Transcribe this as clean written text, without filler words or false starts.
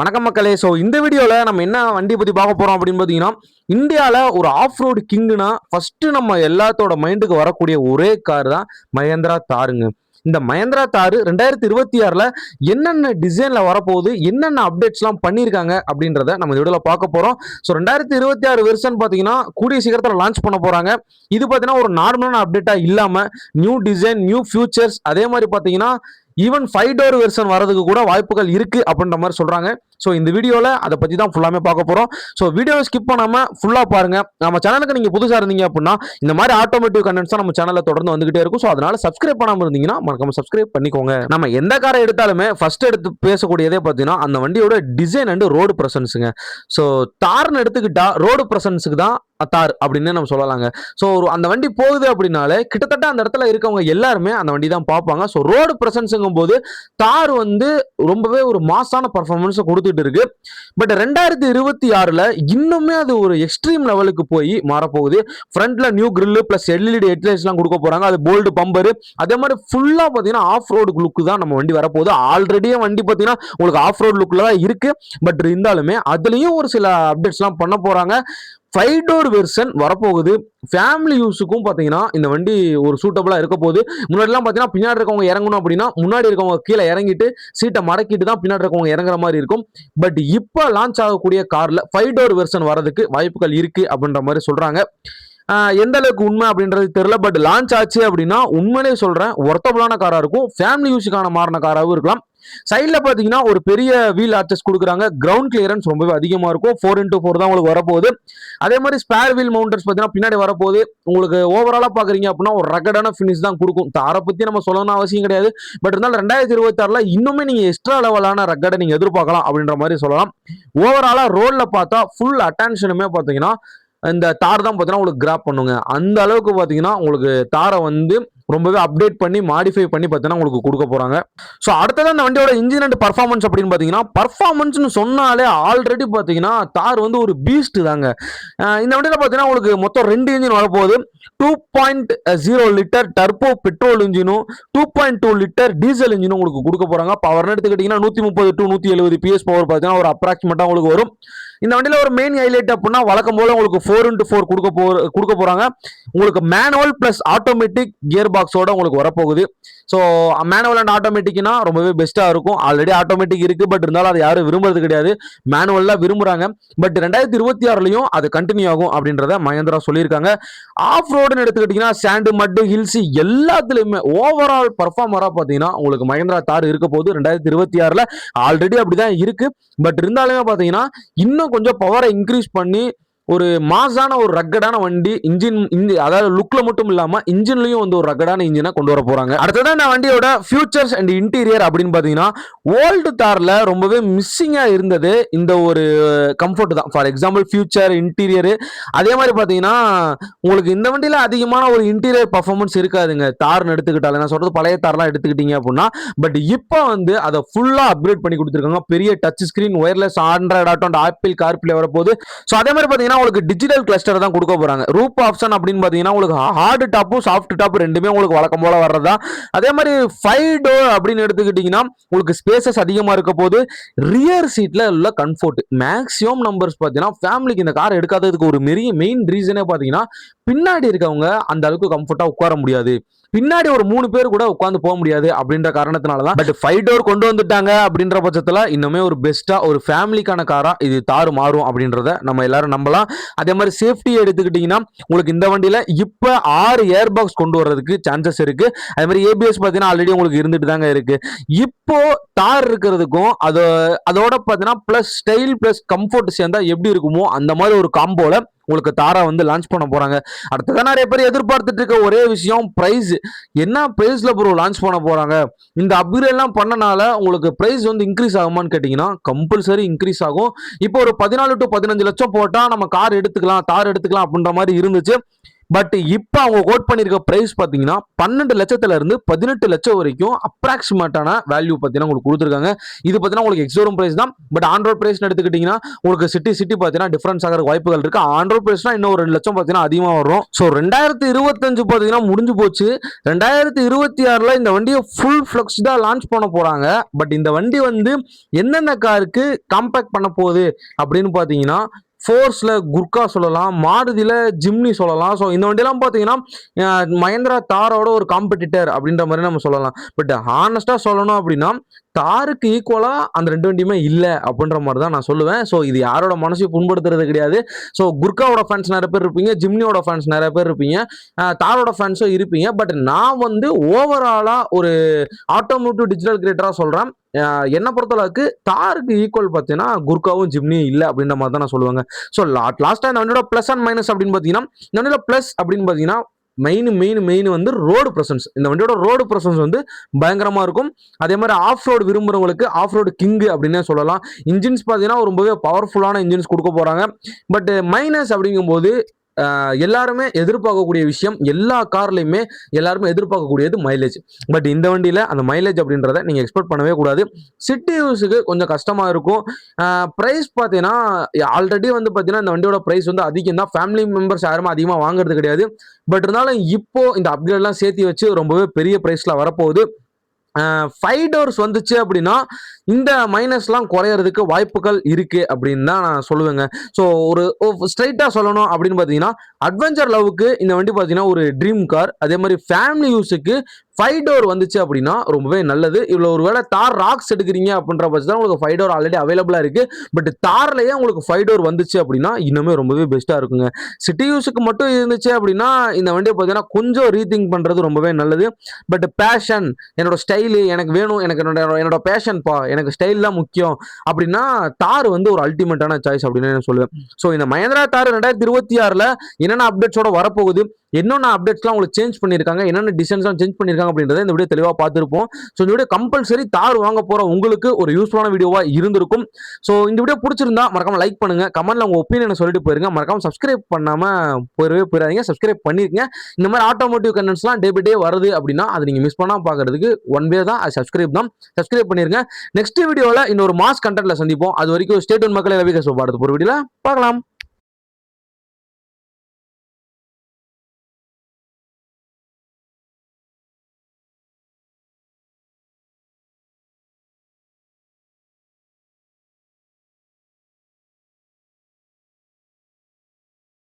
வணக்கம் மக்களே. ஸோ இந்த வீடியோவில் நம்ம என்ன வண்டி பற்றி பார்க்க போகிறோம் அப்படின்னு பார்த்தீங்கன்னா, இந்தியாவில் ஒரு ஆஃப் ரோடு கிங்குனா ஃபஸ்ட்டு நம்ம எல்லாத்தோட மைண்டுக்கு வரக்கூடிய ஒரே கார் தான் மஹேந்திரா தாருங்க. இந்த மஹேந்திரா தார் 2026ல் என்னென்ன டிசைனில் வரப்போகுது, என்னென்ன அப்டேட்ஸ்லாம் பண்ணியிருக்காங்க அப்படின்றத நம்ம இந்த வீடியோவில் பார்க்க போகிறோம். ஸோ 2026 வெர்ஷன் பார்த்தீங்கன்னா கூடிய சீக்கிரத்தில் லான்ச் பண்ண போகிறாங்க. இது பார்த்தீங்கன்னா ஒரு நார்மலான அப்டேட்டாக இல்லாமல் நியூ டிசைன், நியூ ஃபியூச்சர்ஸ், அதே மாதிரி பார்த்தீங்கன்னா ஈவன் 5 டோர் வெர்ஷன் வரதுக்கு கூட வாய்ப்புகள் இருக்கு அப்படின்ற மாதிரி சொல்றாங்க. ஸோ இந்த வீடியோவில் அதை பற்றி தான் ஃபுல்லாமே பார்க்க போகிறோம். ஸோ வீடியோவை ஸ்கிப் பண்ணாமல் ஃபுல்லாக பாருங்க. நம்ம சேனலுக்கு நீங்கள் புதுசாக இருந்தீங்க அப்படின்னா இந்த மாதிரி ஆட்டோமேட்டிவ் கண்டென்ட்ஸ் தான் நம்ம சேனலில் தொடர்ந்து வந்துகிட்டே இருக்கும். ஸோ அதனால சப்ஸ்கிரைப் பண்ணாமல் இருந்தீங்கன்னா மறக்காம சப்ஸ்கிரைப் பண்ணிக்கோங்க. நம்ம எந்த காரை எடுத்தாலுமே ஃபர்ஸ்ட் எடுத்து பேசக்கூடியதே பார்த்தீங்கன்னா அந்த வண்டியோட டிசைன் அண்ட் ரோடு ப்ரெசன்ஸுங்க. ஸோ தார்னு எடுத்துக்கிட்டா ரோடு ப்ரெசன்ஸுக்கு தான் தார் அப்படின்னு நம்ம சொல்லலாங்க. ஸோ அந்த வண்டி போகுது அப்படின்னாலே கிட்டத்தட்ட அந்த இடத்துல இருக்கவங்க எல்லாருமே அந்த வண்டி தான் பார்ப்பாங்க. ஸோ ரோடு ப்ரெசன்ஸுங்கும் போது தார் வந்து ரொம்பவே ஒரு மாசான பர்ஃபார்மன்ஸை கொடுத்துட்டு இருக்கு. பட் 2026ல் இன்னுமே அது ஒரு எக்ஸ்ட்ரீம் லெவலுக்கு போய் மாறப்போகுது. ஃப்ரண்ட்ல நியூ கிரில் பிளஸ் எல்இடி ஹெட்லைட்ஸ்லாம் கொடுக்க போறாங்க. அது போல்டு பம்பரு, அதே மாதிரி ஃபுல்லா பார்த்தீங்கன்னா ஆஃப் ரோடு லுக்கு தான் நம்ம வண்டி வரப்போகுது. ஆல்ரெடியே வண்டி பார்த்தீங்கன்னா உங்களுக்கு ஆஃப் ரோடு லுக்கில் தான் இருக்கு. பட் இருந்தாலுமே அதுலயும் ஒரு சில அப்டேட்ஸ்லாம் பண்ண போறாங்க. 5 டோர் வெர்ஷன் வரப்போகுது. ஃபேமிலி யூஸுக்கும் பார்த்தீங்கன்னா இந்த வண்டி ஒரு சூட்டபிளா இருக்க போகுது. முன்னாடிலாம் பார்த்தீங்கன்னா பின்னாடி இருக்கவங்க இறங்கணும் அப்படின்னா முன்னாடி இருக்கவங்க கீழே இறங்கிட்டு சீட்டை மடக்கிட்டு தான் பின்னாடி இருக்கவங்க இறங்குற மாதிரி இருக்கும். பட் இப்போ லான்ச் ஆகக்கூடிய கார்ல 5 டோர் வெர்ஷன் வரதுக்கு வாய்ப்புகள் இருக்கு அப்படின்ற மாதிரி சொல்றாங்க. எந்த அளவுக்கு உண்மை அப்படின்றது தெரியல. பட் லான்ச் ஆச்சு அப்படின்னா உண்மையிலே சொல்றேன் ஒர்த்தபிளான காரா இருக்கும். ஃபேமிலி யூஸுக்கான மாறின காராகவும் இருக்கலாம். சைட்ல பாத்தீங்கன்னா ஒரு பெரிய வீல் ஆர்ச்சஸ் கொடுக்குறாங்க. கிரவுண்ட் கிளியரன்ஸ் ரொம்பவே அதிகமா இருக்கும். 4x4 தான் உங்களுக்கு வரப்போகுது. அதே மாதிரி ஸ்பேர் வீல் மவுண்டர்ஸ் பார்த்தீங்கன்னா பின்னாடி வரப்போகுது. உங்களுக்கு ஓவராலா பாக்குறீங்க அப்படின்னா ஒரு ரகடான ஃபினிஷ் தான் கொடுக்கும். தாரை பத்தி நம்ம சொல்லணும்னு அவசியம் கிடையாது. பட் இருந்தாலும் 2026ல் இன்னுமே நீங்க எக்ஸ்ட்ரா லெவலான ரகடை நீங்க எதிர்பார்க்கலாம் அப்படின்ற மாதிரி சொல்லலாம். ஓவராலா ரோட்ல பார்த்தா ஃபுல் அட்டென்ஷனுமே பாத்தீங்கன்னா இந்த தார் தான் பார்த்தீங்கன்னா உங்களுக்கு கிராப் பண்ணுங்க. அந்த அளவுக்கு பார்த்தீங்கன்னா உங்களுக்கு தாரை வந்து ரொம்பவே அப்டேட் பண்ணி மாடிஃபை பண்ணி பார்த்தீங்கன்னா உங்களுக்கு கொடுக்க போறாங்க. ஸோ அடுத்ததான் இந்த வண்டியோட இன்ஜின் அண்ட் பர்ஃபார்மன்ஸ் அப்படின்னு பார்த்தீங்கன்னா பர்ஃபார்மன்ஸ்னு சொன்னாலே ஆல்ரெடி பார்த்தீங்கன்னா தார் வந்து ஒரு பீஸ்ட் தாங்க. இந்த வண்டியில் பார்த்தீங்கன்னா உங்களுக்கு மொத்தம் 2 இன்ஜின் வரப்போகுது. 2.0 லிட்டர் டர்போ பெட்ரோல் இன்ஜினும் 2.2 லிட்டர் டீசல் இன்ஜினும் உங்களுக்கு கொடுக்க போறாங்க. பவர்னு எடுத்துக்கிட்டீங்கன்னா 130 to 170 PS பவர் பார்த்தீங்கன்னா ஒரு அப்ராக்சிமேட்டா உங்களுக்கு வரும். இந்த வண்டியில ஒரு மெயின் ஹைலைட் அப்படின்னா வழக்கம் போல உங்களுக்கு 4x4 கொடுக்க போறாங்க. உங்களுக்கு மேனுவல் பிளஸ் ஆட்டோமேட்டிக் கியர் பாக்ஸோட உங்களுக்கு வரப்போகுது. ஸோ மேனுவல் அண்ட் ஆட்டோமேட்டிக்னா ரொம்பவே பெஸ்டா இருக்கும். ஆல்ரெடி ஆட்டோமேட்டிக் இருக்கு. பட் இருந்தாலும் அதை யாரும் விரும்புறது கிடையாது. மேனுவல் விரும்புறாங்க. பட் 2026லையும் அது கண்டினியூ ஆகும் அப்படின்றத மஹேந்திரா சொல்லியிருக்காங்க. ஆஃப் ரோடுன்னு எடுத்துக்கிட்டீங்கன்னா சாண்டு, மட்டு, ஹில்ஸ் எல்லாத்துலயுமே ஓவரால் பர்ஃபார்மரா பார்த்தீங்கன்னா உங்களுக்கு மஹேந்திரா தார் இருக்க போகுது. 2026ல் ஆல்ரெடி அப்படிதான் இருக்கு. பட் இருந்தாலுமே பார்த்தீங்கன்னா இன்னும் கொஞ்சம் பவரை இன்க்ரீஸ் பண்ணி ஒரு மாசான ஒரு ரக்கடான வண்டி இன்ஜின் அதாவது லுக்ல மட்டும் இல்லாம இன்ஜின்லயும் வந்து ஒரு ரக்கடான இன்ஜினை கொண்டு வர போறாங்க. அடுத்ததான் இந்த வண்டியோட ஃபியூச்சர்ஸ் அண்ட் இன்டீரியர் அப்படின்னு பாத்தீங்கன்னா ஓல்டு தார்ல ரொம்பவே மிஸ்ஸிங்கா இருந்தது இந்த ஒரு கம்ஃபர்ட் தான். ஃபார் எக்ஸாம்பிள் ஃபியூச்சர், இன்டீரியர், அதே மாதிரி பாத்தீங்கன்னா உங்களுக்கு இந்த வண்டியில அதிகமான ஒரு இன்டீரியர் பர்ஃபார்மன்ஸ் இருக்காதுங்க. தார்னு எடுத்துக்கிட்டாலும் நான் சொல்றது பழைய தார்லாம் எடுத்துக்கிட்டீங்க அப்படின்னா. பட் இப்போ வந்து அதை ஃபுல்லா அப்கிரேட் பண்ணி கொடுத்துருக்காங்க. பெரிய touch screen, wireless Android auto and apple CarPlay வரப்போகுது. ஸோ அதே மாதிரி பாத்தீங்கன்னா உங்களுக்கு டிஜிட்டல் கிளஸ்டர் தான் கொடுக்க போறாங்க. ரூப் ஆப்ஷன் அப்படின்னு பாத்தீங்கன்னா உங்களுக்கு ஹார்டு டாப்பும் சாஃப்ட் டாப் ரெண்டுமே உங்களுக்கு வழக்கம் போல வர்றதா. அதே மாதிரி 5 டோர் அப்படின்னு எடுத்துக்கிட்டீங்கன்னா உங்களுக்கு ஸ்பேசஸ் அதிகமா இருக்க போது. ரியர் சீட்ல உள்ள கம்ஃபர்ட் மேக்ஸிமம் நம்பர்ஸ் பாத்தீங்கன்னா ஃபேமிலிக்கு இந்த கார் எடுக்காததுக்கு ஒரு மெயின் ரீசனே பாத்தீங்கன்னா பின்னாடி இருக்கவங்க அந்த அளவுக்கு கம்ஃபர்ட்டா உட்கார முடியாது. பின்னாடி ஒரு 3 பேர் கூட உட்காந்து போக முடியாது அப்படின்ற காரணத்தினாலதான். பட் 5 டோர் கொண்டு வந்துட்டாங்க அப்படின்ற பட்சத்துல இன்னுமே ஒரு பெஸ்டா ஒரு ஃபேமிலிக்கான காரா இது தாறு மாறும் அப்படின்றத நம்ம எல்லாரும் நம்பலாம். அதே மாதிரி சேஃப்டி எடுத்துக்கிட்டீங்கன்னா உங்களுக்கு இந்த வண்டியில இப்ப 6 ஏர் பாக்ஸ் கொண்டு வர்றதுக்கு சான்சஸ் இருக்கு. அதே மாதிரி ஏபிஎஸ் பாத்தீங்கன்னா ஆல்ரெடி உங்களுக்கு இருந்துட்டு தாங்க இருக்கு. இப்போ தார் இருக்கிறதுக்கும் அதோட பாத்தீங்கன்னா பிளஸ் ஸ்டைல் பிளஸ் கம்ஃபர்ட் சேர்ந்தா எப்படி இருக்குமோ அந்த மாதிரி ஒரு காம்போல உங்களுக்கு தாரா வந்து லான்ச் பண்ண போறாங்க. அடுத்ததான் நிறைய பேர் எதிர்பார்த்துட்டு இருக்க ஒரே விஷயம் பிரைஸ். என்ன பிரைஸ்ல ப்ரோ லான்ச் பண்ண போறாங்க? இந்த அப்கிரேட் எல்லாம் பண்ணனால உங்களுக்கு பிரைஸ் வந்து இன்க்ரீஸ் ஆகுமான்னு கேட்டீங்கன்னா கம்பல்சரி இன்க்ரீஸ் ஆகும். இப்போ ஒரு 14 to 15 லட்சம் போட்டா நம்ம கார் எடுத்துக்கலாம், தார் எடுத்துக்கலாம் அப்படின்ற மாதிரி இருந்துச்சு. பட் இப்போ அவங்க கோட் பண்ணியிருக்க பிரைஸ் பார்த்தீங்கன்னா 12 லட்சத்துல இருந்து 18 லட்சம் வரைக்கும் அப்ராக்சிமேட்டான வேல்யூ பார்த்தீங்கன்னா உங்களுக்கு கொடுத்துருக்காங்க. இது பார்த்தீங்கன்னா உங்களுக்கு எக்ஸோரூம் பிரைஸ் தான். பட் ஆண்ட்ராய்ட் பிரைஸ் எடுத்துக்கிட்டீங்கன்னா உங்களுக்கு சிட்டி பார்த்தீங்கன்னா டிஃபரன்ஸ் ஆகிற வாய்ப்புகள் இருக்கு. ஆண்ட்ராய்ட் பிரைஸ்னா இன்னும் 2 லட்சம் பார்த்தீங்கன்னா அதிகமாக வரும். ஸோ 2025 பார்த்தீங்கன்னா முடிஞ்சு போச்சு. 2026ல இந்த வண்டியை ஃபுல் ஃபிளெக்ஸ்டா லான்ச் பண்ண போறாங்க. பட் இந்த வண்டி வந்து எந்தெந்த காருக்கு காம்பேக்ட் பண்ண போகுது அப்படின்னு பார்த்தீங்கன்னா ஃபோர்ஸ்ல குர்கா சொல்லலாம், மாருதியில ஜிம்னி சொல்லலாம். ஸோ இந்த வண்டியெல்லாம் பார்த்தீங்கன்னா மஹேந்திரா தாரோட ஒரு காம்படிட்டர் அப்படின்ற மாதிரி நம்ம சொல்லலாம். பட் ஹானஸ்டா சொல்லணும் அப்படின்னா தாருக்கு ஈக்குவலா அந்த 2 வண்டியுமே இல்லை அப்படின்ற மாதிரி தான் நான் சொல்லுவேன். ஸோ இது யாரோட மனசையும் புண்படுத்துறது கிடையாது. ஸோ குர்காவோட ஃபேன்ஸ் நிறைய பேர் இருப்பீங்க, ஜிம்னியோட ஃபேன்ஸ் நிறைய பேர் இருப்பீங்க, தாரோட ஃபேன்ஸும் இருப்பீங்க. பட் நான் வந்து ஓவராலா ஒரு ஆட்டோமோட்டிவ் டிஜிட்டல் கிரியேட்டரா சொல்றேன். என்ன பொறுத்தளவுக்கு தாருக்கு ஈக்குவல் பார்த்தீங்கன்னா குர்காவும் ஜிம்னியும் இல்லை அப்படின்ற மாதிரி தான் நான் சொல்லுவாங்க. ஸோ லாஸ்ட்டாக இந்த வண்டியோட ப்ளஸ் அண்ட் மைனஸ் அப்படின்னு பார்த்தீங்கன்னா இந்த வண்டியோட ப்ளஸ் அப்படின்னு பார்த்தீங்கன்னா மெயின் வந்து ரோடு ப்ரெசன்ஸ். இந்த வண்டியோட ரோடு ப்ரெசன்ஸ் வந்து பயங்கரமா இருக்கும். அதே மாதிரி ஆஃப் ரோடு விரும்புறவங்களுக்கு ஆஃப் ரோடு கிங் அப்படின்னே சொல்லலாம். இன்ஜின்ஸ் பார்த்தீங்கன்னா ரொம்பவே பவர்ஃபுல்லான இன்ஜின்ஸ் கொடுக்க போறாங்க. பட் மைனஸ் அப்படிங்கும்போது எல்லாருமே எதிர்பார்க்கக்கூடிய விஷயம், எல்லா கார்லையுமே எல்லாருமே எதிர்பார்க்கக்கூடியது மைலேஜ். பட் இந்த வண்டியில அந்த மைலேஜ் அப்படின்றத நீங்க எக்ஸ்பெக்ட் பண்ணவே கூடாது. சிட்டி யூஸுக்கு கொஞ்சம் கஷ்டமா இருக்கும். பிரைஸ் பார்த்தீங்கன்னா ஆல்ரெடி வந்து பார்த்தீங்கன்னா இந்த வண்டியோட பிரைஸ் வந்து அதிகம் தான். ஃபேமிலி மெம்பர்ஸ் யாருமே அதிகமாக வாங்குறது கிடையாது. பட் இருந்தாலும் இப்போ இந்த அப்கிரேட்லாம் சேர்த்து வச்சு ரொம்பவே பெரிய பிரைஸ்ல வரப்போகுது. 5 டோர்ஸ் வந்துச்சு அப்படின்னா இந்த மைனஸ்லாம் குறையறதுக்கு வாய்ப்புகள் இருக்கு அப்படின்னு தான் நான் சொல்லுவேங்க. ஸோ ஒரு ஸ்ட்ரைட்டா சொல்லணும் அப்படின்னு பார்த்தீங்கன்னா அட்வென்ச்சர் லவ்வுக்கு இந்த வண்டி பார்த்தீங்கன்னா ஒரு ட்ரீம் கார். அதே மாதிரி ஃபேமிலி யூஸுக்கு 5 டோர் வந்துச்சு அப்படின்னா ரொம்பவே நல்லது. இவ்வளோ ஒரு வேளை தார் ராக்ஸ் எடுக்கிறீங்க அப்படின்ற பட்சத்தில் உங்களுக்கு 5 டோர் ஆல்ரெடி அவைலபிளாக இருக்கு. பட் தார்லேயே உங்களுக்கு 5 டோர் வந்துச்சு அப்படின்னா இன்னுமே ரொம்பவே பெஸ்ட்டாக இருக்குங்க. சிட்டி யூஸுக்கு மட்டும் இருந்துச்சு அப்படின்னா இந்த வண்டியை பார்த்தீங்கன்னா கொஞ்சம் ரீதிங்க் பண்ணுறது ரொம்பவே நல்லது. பட் பேஷன், என்னோட ஸ்டைலு எனக்கு வேணும், எனக்கு என்னோட பேஷன்ப்பா, எனக்கு ஸ்டைல் தான் முக்கியம் அப்படின்னா தார் வந்து ஒரு அல்டிமேட்டான சாய்ஸ் அப்படின்னு நான் சொல்லுவேன். ஸோ இந்த மஹேந்திரா தார் 2026ல என்னென்ன அப்டேட்ஸோட வரப்போகுது, என்னென்ன அப்டேட்ஸ்லாம் உங்களுக்கு சேஞ்ச் பண்ணியிருக்காங்க, என்னென்ன டிசைன்ஸ்லாம் சேஞ்ச் பண்ணியிருக்காங்க அப்படின்றத இந்த வீடியோ தெளிவாக பார்த்துருப்போம். ஸோ இந்த வீடியோ கம்பல்சரி தார் வாங்க போகிற உங்களுக்கு ஒரு யூஸ்ஃபுல்லான வீடியோவாக இருந்திருக்கும். ஸோ இந்த வீடியோ பிடிச்சிருந்தா மறக்காம லைக் பண்ணுங்க, கமெண்ட்ல உங்கள் ஒப்பீனியனை சொல்லிட்டு போயிருங்க. மறக்காம சப்ஸ்கிரைப் பண்ணாமல் போயிடாதீங்க, சப்ஸ்கிரைப் பண்ணிருக்கீங்க. இந்த மாதிரி ஆட்டோமோட்டிவ் கண்டென்ட்ஸ்லாம் டே பை டே வருது அப்படின்னா அதை நீங்கள் மிஸ் பண்ணாமல் பார்க்கறதுக்கு ஒன் வே தான், அது சப்ஸ்கிரைப் தான். சப்ஸ்கிரைப் பண்ணிருங்க. நெக்ஸ்ட் வீடியோவில் இன்னொரு மாஸ் கண்டென்ட்ல சந்திப்போம். அது வரைக்கும் ஸ்டே டியூன் மக்களே. ரவி கசோ பாடுறது ஒரு வீடியோவில் பார்க்கலாம்.